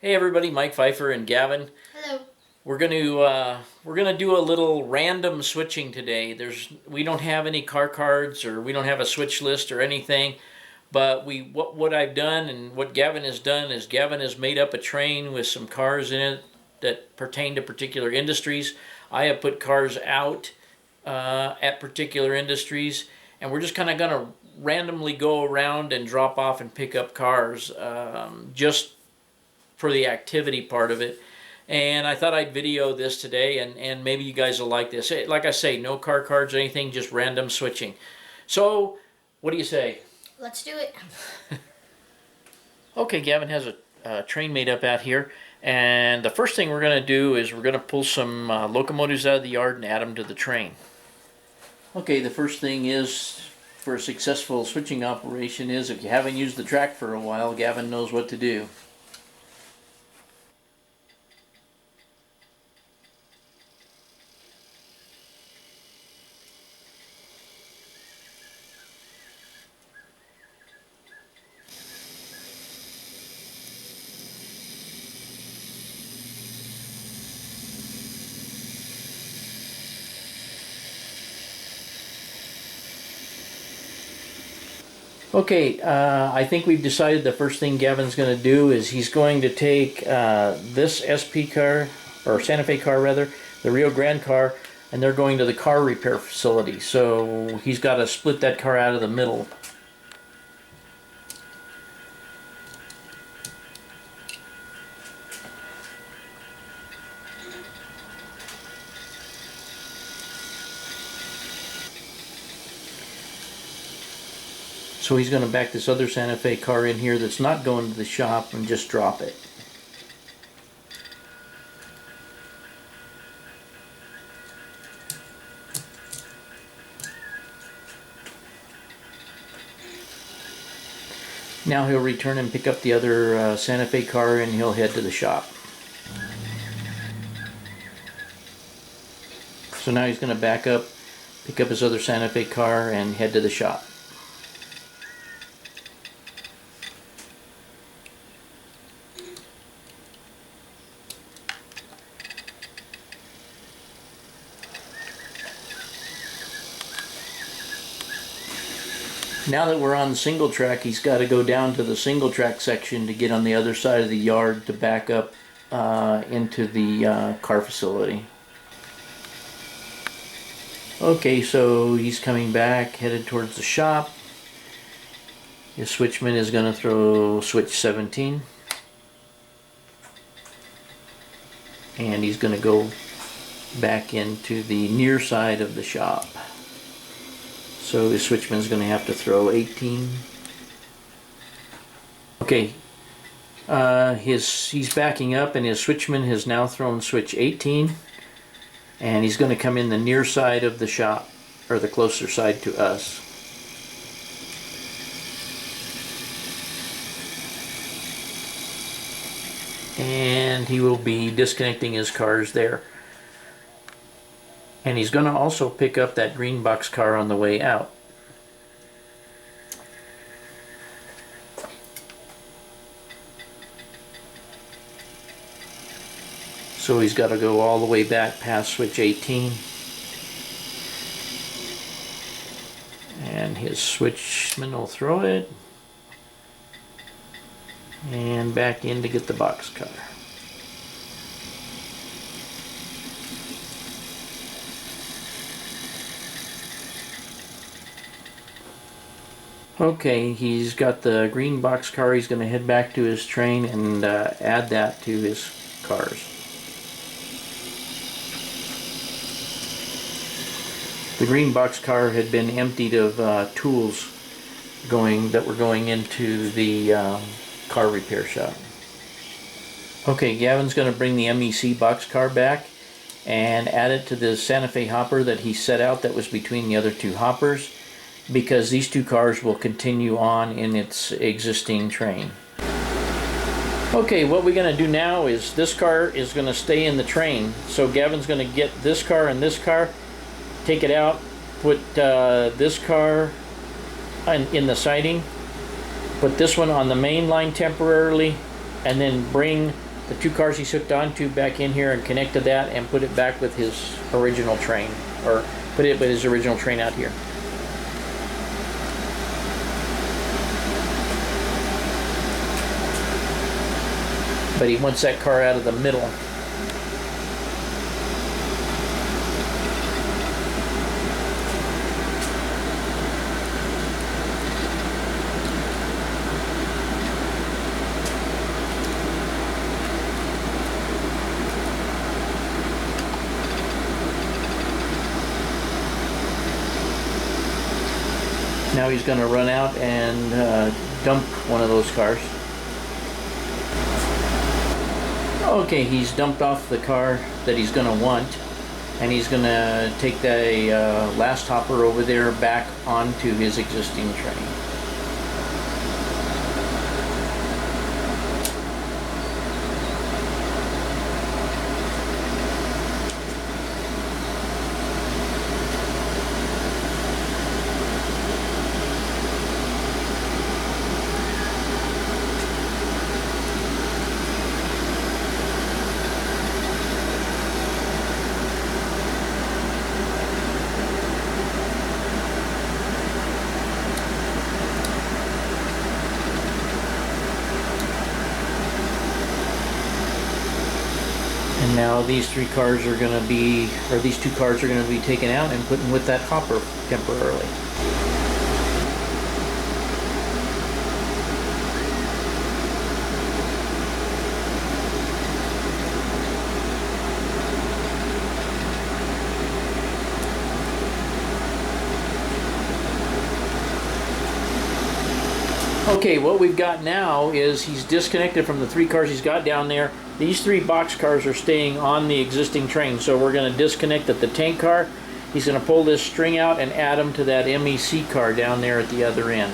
Hey everybody, Mike Pfeiffer and Gavin. Hello. We're gonna do a little random switching today. We don't have any car cards or we don't have a switch list or anything, but what I've done and what Gavin has done is Gavin has made up a train with some cars in it that pertain to particular industries. I have put cars out at particular industries, and we're just kind of gonna randomly go around and drop off and pick up cars, just for the activity part of it. And I thought I'd video this today, and maybe you guys will like this. Like I say, no car cards or anything, just random switching. So, what do you say? Let's do it. Okay, Gavin has a train made up out here. And the first thing we're going to do is we're going to pull some locomotives out of the yard and add them to the train. Okay, the first thing is for a successful switching operation is if you haven't used the track for a while, Gavin knows what to do. Okay, I think we've decided the first thing Gavin's going to do is he's going to take this SP car, or Santa Fe car rather, the Rio Grande car, and they're going to the car repair facility. So he's got to split that car out of the middle. So he's going to back this other Santa Fe car in here that's not going to the shop and just drop it. Now he'll return and pick up the other Santa Fe car and he'll head to the shop. So now he's going to back up, pick up his other Santa Fe car and head to the shop. Now that we're on single track, he's got to go down to the single track section to get on the other side of the yard to back up into the car facility. Okay, so he's coming back, headed towards the shop. His switchman is going to throw switch 17. And he's going to go back into the near side of the shop. So his switchman's going to have to throw 18. Okay, he's backing up and his switchman has now thrown switch 18. And he's going to come in the near side of the shop, or the closer side to us. And he will be disconnecting his cars there. And he's going to also pick up that green box car on the way out. So he's got to go all the way back past switch 18. And his switchman will throw it. And back in to get the box car. Okay, he's got the green box car. He's going to head back to his train and add that to his cars. The green box car had been emptied of tools that were going into the car repair shop. Okay, Gavin's going to bring the MEC box car back and add it to the Santa Fe hopper that he set out that was between the other two hoppers, because these two cars will continue on in its existing train. Okay, what we're going to do now is this car is going to stay in the train. So Gavin's going to get this car and this car, take it out, put this car in the siding, put this one on the main line temporarily, and then bring the 2 cars he's hooked onto back in here and connected that and put it back with his original train, or put it with his original train out here. But he wants that car out of the middle. Now he's going to run out and dump one of those cars. Okay, he's dumped off the car that he's going to want, and he's going to take the last hopper over there back onto his existing train. And now these 3 cars are going to be, or these 2 cars are going to be taken out and put in with that hopper temporarily. Okay, what we've got now is he's disconnected from the 3 cars he's got down there. These 3 box cars are staying on the existing train, so we're going to disconnect at the tank car. He's going to pull this string out and add them to that MEC car down there at the other end.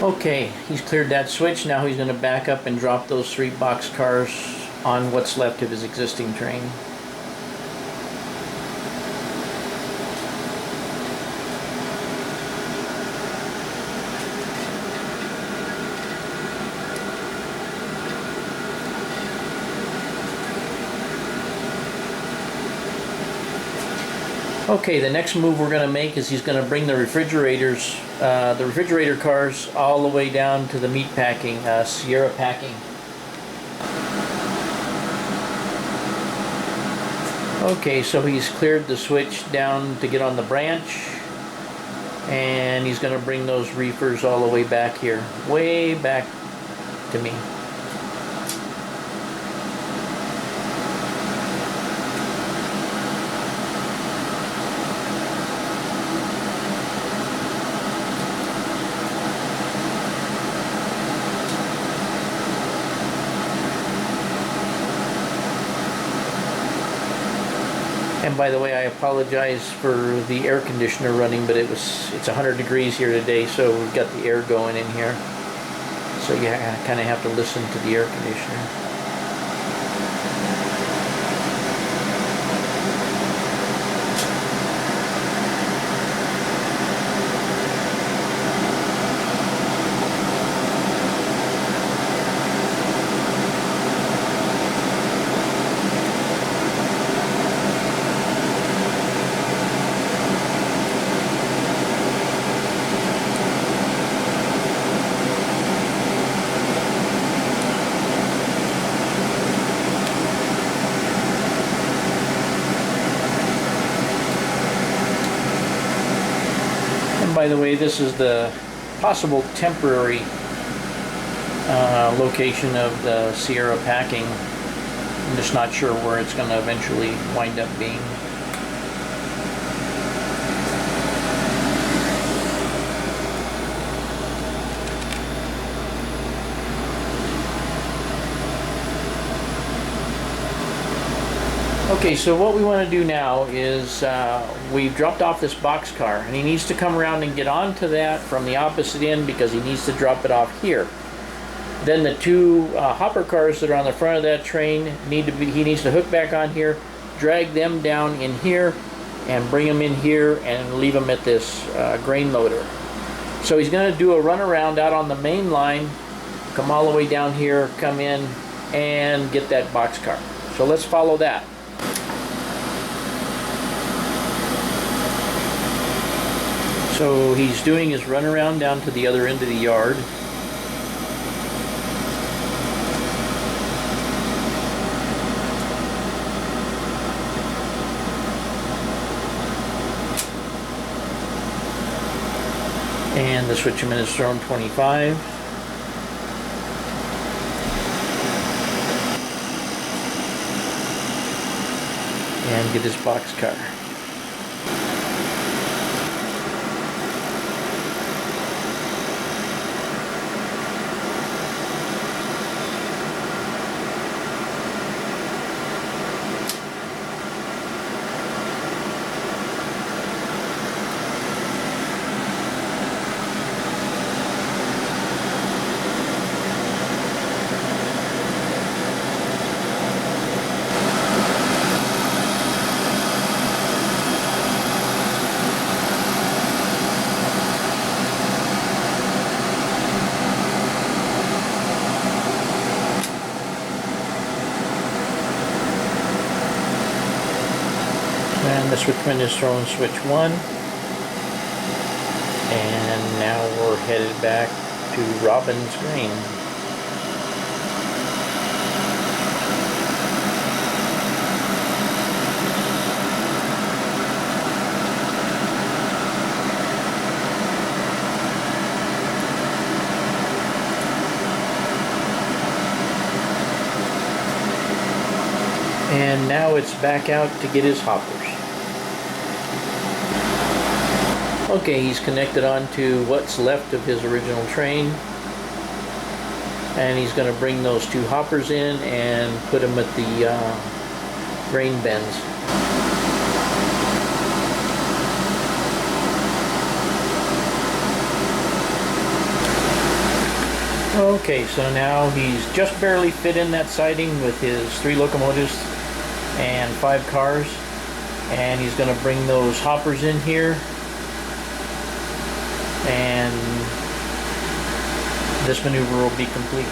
Okay, he's cleared that switch. Now he's going to back up and drop those 3 box cars on what's left of his existing train. Okay, the next move we're going to make is he's going to bring the refrigerator cars all the way down to the meat packing, Sierra packing. Okay, so he's cleared the switch down to get on the branch, and he's going to bring those reefers all the way back here, way back to me. And by the way, I apologize for the air conditioner running, but it's 100 degrees here today, so we've got the air going in here. So you kind of have to listen to the air conditioner. By the way, this is the possible temporary location of the Sierra packing. I'm just not sure where it's going to eventually wind up being. Okay, so what we want to do now is we've dropped off this box car, and he needs to come around and get onto that from the opposite end because he needs to drop it off here. Then the two hopper cars that are on the front of that train he needs to hook back on here, drag them down in here, and bring them in here and leave them at this grain loader. So he's going to do a runaround out on the main line, come all the way down here, come in, and get that box car. So let's follow that. So he's doing his runaround down to the other end of the yard. And the switchman is thrown 25. And get his box car. And the switchman is throwing switch 1. And now we're headed back to Robin's Grain. And now it's back out to get his hoppers. Okay, he's connected onto what's left of his original train, and he's going to bring those two hoppers in and put them at the grain bins. Okay, so now he's just barely fit in that siding with his 3 locomotives and 5 cars, and he's going to bring those hoppers in here, and this maneuver will be complete.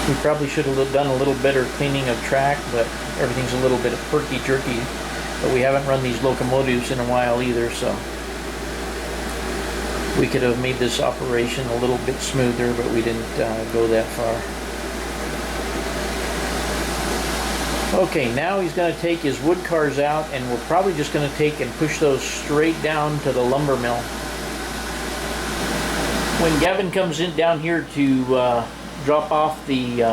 We probably should have done a little better cleaning of track, but everything's a little bit perky-jerky. But we haven't run these locomotives in a while either, so we could have made this operation a little bit smoother, but we didn't go that far. Okay, now he's going to take his wood cars out, and we're probably just going to take and push those straight down to the lumber mill. When Gavin comes in down here to drop off the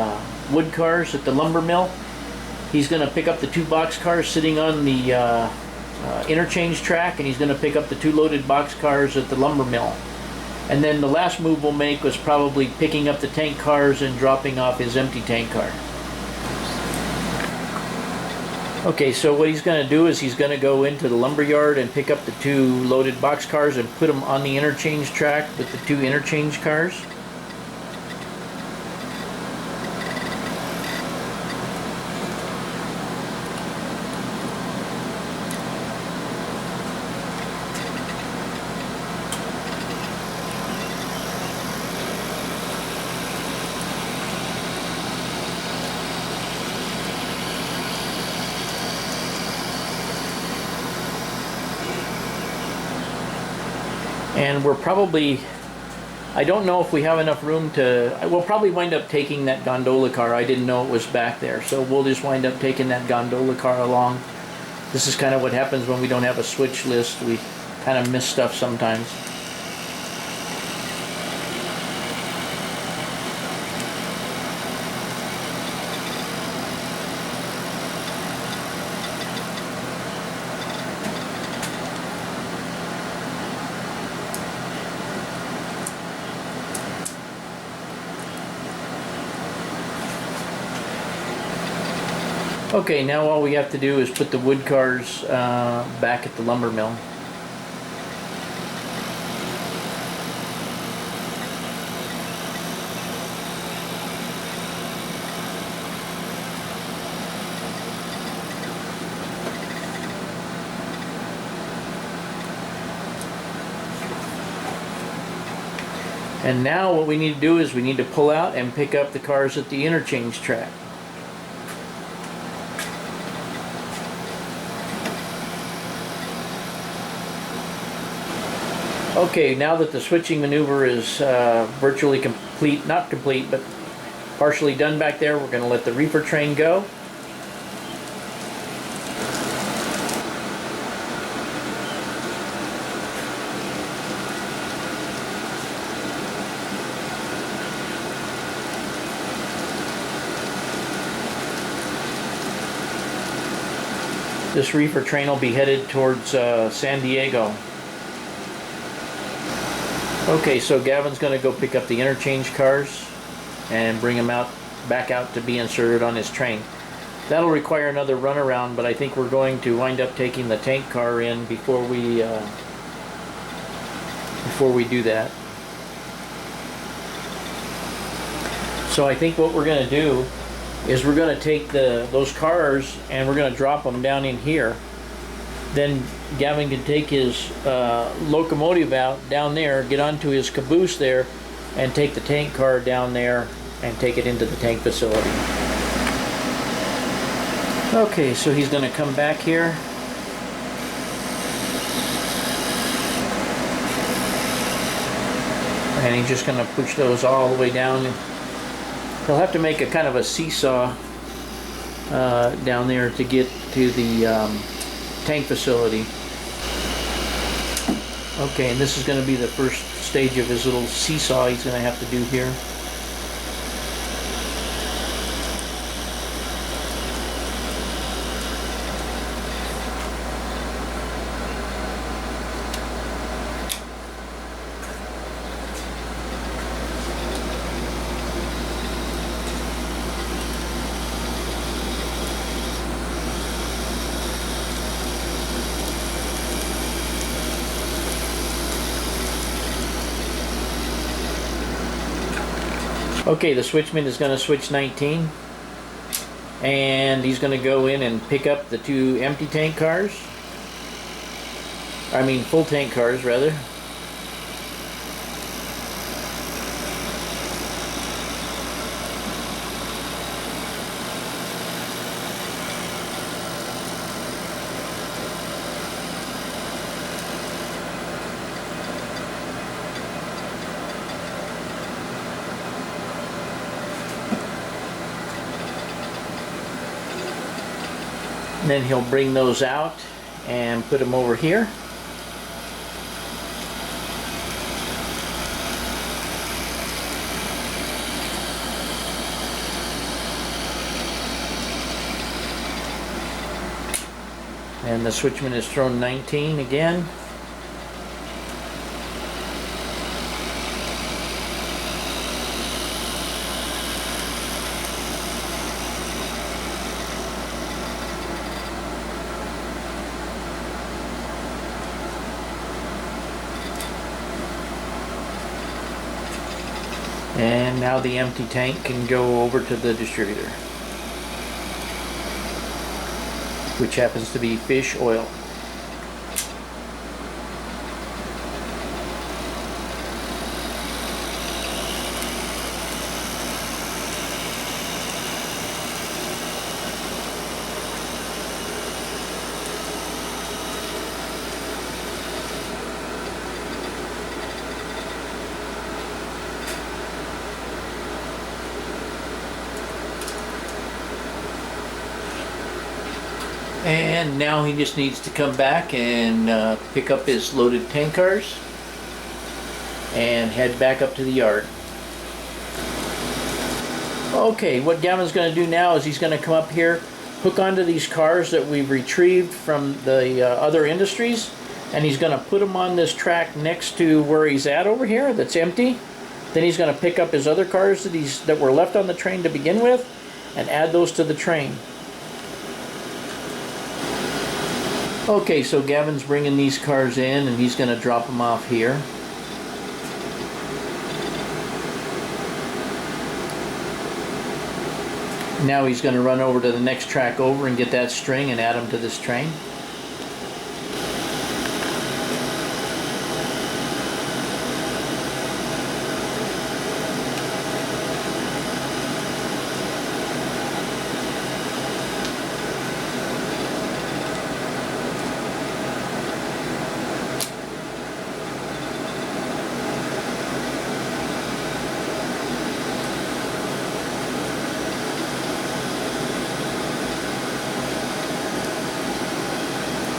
wood cars at the lumber mill, he's going to pick up the 2 box cars sitting on the interchange track, and he's going to pick up the 2 loaded box cars at the lumber mill. And then the last move we'll make was probably picking up the tank cars and dropping off his empty tank car. Okay, so what he's going to do is he's going to go into the lumber yard and pick up the 2 loaded box cars and put them on the interchange track with the 2 interchange cars. And we're probably, I don't know if we have enough room to, we'll probably wind up taking that gondola car. I didn't know it was back there, so we'll just wind up taking that gondola car along. This is kind of what happens when we don't have a switch list. We kind of miss stuff sometimes. Okay, now all we have to do is put the wood cars back at the lumber mill. And now what we need to do is we need to pull out and pick up the cars at the interchange track. Okay, now that the switching maneuver is virtually complete, not complete, but partially done back there, we're going to let the reefer train go. This reefer train will be headed towards San Diego. Okay, so Gavin's going to go pick up the interchange cars and bring them back out to be inserted on his train. That'll require another runaround, but I think we're going to wind up taking the tank car in before we do that. So I think what we're going to do is we're going to take those cars and we're going to drop them down in here. Then Gavin can take his locomotive out down there, get onto his caboose there, and take the tank car down there and take it into the tank facility. Okay, so he's going to come back here. And he's just going to push those all the way down. He'll have to make a kind of a seesaw down there to get to the tank facility. Okay, and this is going to be the first stage of his little seesaw he's going to have to do here. Okay, the switchman is going to switch 19, and he's going to go in and pick up the two empty tank cars. I mean full tank cars rather. And then he'll bring those out and put them over here. And the switchman has thrown 19 again. And now the empty tank can go over to the distributor, which happens to be fish oil. And now he just needs to come back and pick up his loaded tank cars and head back up to the yard. Okay, what Gavin's going to do now is he's going to come up here, hook onto these cars that we've retrieved from the other industries, and he's going to put them on this track next to where he's at over here that's empty. Then he's going to pick up his other cars that were left on the train to begin with and add those to the train. Okay, so Gavin's bringing these cars in and he's going to drop them off here. Now he's going to run over to the next track over and get that string and add them to this train.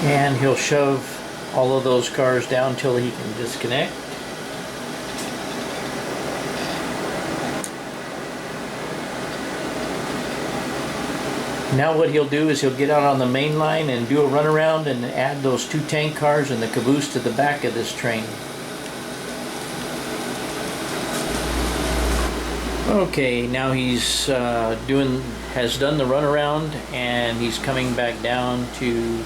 And he'll shove all of those cars down till he can disconnect. Now what he'll do is he'll get out on the main line and do a runaround and add those 2 tank cars and the caboose to the back of this train. Okay, now he's has done the runaround and he's coming back down to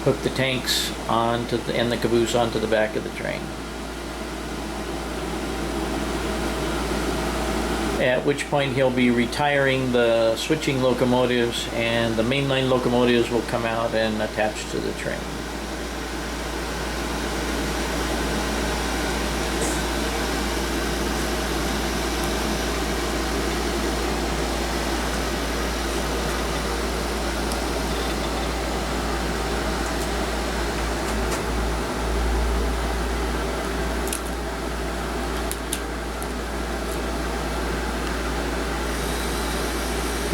hook the tanks onto and the caboose onto the back of the train. At which point he'll be retiring the switching locomotives and the mainline locomotives will come out and attach to the train.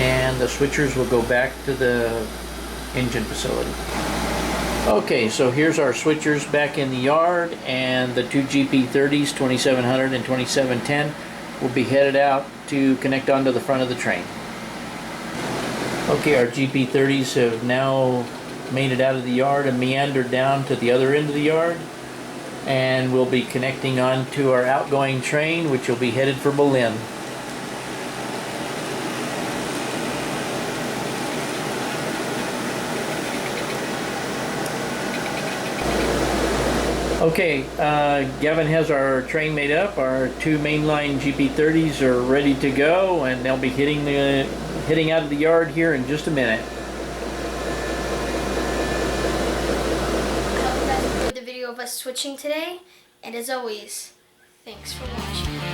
And the switchers will go back to the engine facility. Okay, so here's our switchers back in the yard, and the 2 GP30s, 2700 and 2710, will be headed out to connect onto the front of the train. Okay, our GP30s have now made it out of the yard and meandered down to the other end of the yard, and we'll be connecting onto our outgoing train, which will be headed for Berlin. Okay, Gavin has our train made up. Our 2 mainline GP30s are ready to go, and they'll be heading out of the yard here in just a minute. I hope you guys enjoyed the video of us switching today, and as always, thanks for watching.